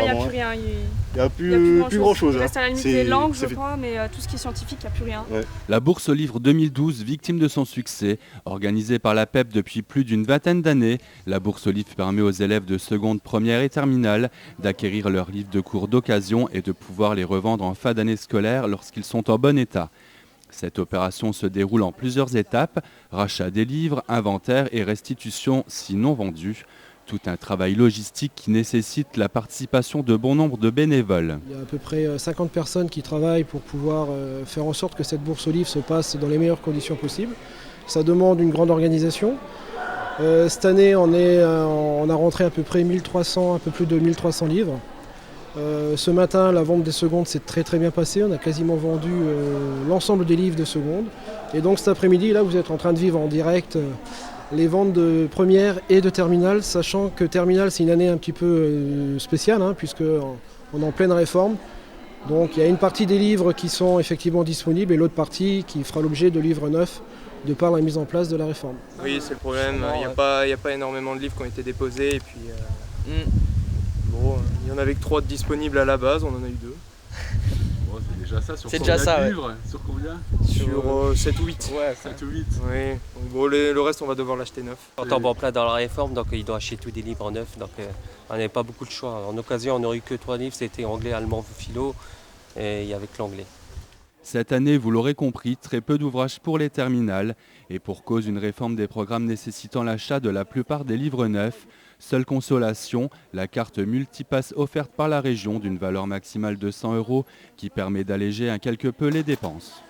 il n'y a clairement. plus rien. Il n'y a Il y a plus plus grand chose. Il reste à la limite C'est- des langues, je ça fait- crois, mais tout ce qui est scientifique, il n'y a plus rien. Ouais. La bourse au livre 2012, victime de son succès, organisée par la PEP depuis plus d'une vingtaine d'années, la bourse au livre permet aux élèves de seconde, première et terminale d'acquérir leurs livres de cours d'occasion et de pouvoir les revendre en fin d'année scolaire lorsqu'ils sont en bon état. Cette opération se déroule en plusieurs étapes, rachat des livres, inventaire et restitution si non vendus. Tout un travail logistique qui nécessite la participation de bon nombre de bénévoles. Il y a à peu près 50 personnes qui travaillent pour pouvoir faire en sorte que cette bourse aux livres se passe dans les meilleures conditions possibles. Ça demande une grande organisation. Cette année, on a rentré à peu près 1300, un peu plus de 1300 livres. Ce matin, la vente des secondes s'est très bien passée. On a quasiment vendu l'ensemble des livres de seconde. Et donc cet après-midi, là, vous êtes en train de vivre en direct les ventes de première et de terminale, sachant que terminale, c'est une année un petit peu spéciale, puisqu'on est en pleine réforme. Donc il y a une partie des livres qui sont effectivement disponibles et l'autre partie qui fera l'objet de livres neufs de par la mise en place de la réforme. Oui, c'est le problème. Il n'y a pas énormément de livres qui ont été déposés. Et puis, bon, il y en avait que 3 disponibles à la base, on en a eu 2. Bon, c'est déjà ça sur C'est combien déjà ça, de ouais. livres Sur combien Sur 7 ou 8. Ouais, 7 ou 8. Oui. Donc, bon, le reste, on va devoir l'acheter neuf. on tombe en plein dans la réforme, donc ils doivent acheter tous des livres en neuf, donc on n'avait pas beaucoup de choix. En occasion, on n'aurait eu que 3 livres, c'était anglais, allemand, philo, et il y avait que l'anglais. Cette année, vous l'aurez compris, très peu d'ouvrages pour les terminales et pour cause une réforme des programmes nécessitant l'achat de la plupart des livres neufs. Seule consolation, la carte multipass offerte par la région d'une valeur maximale de 100 € qui permet d'alléger un quelque peu les dépenses.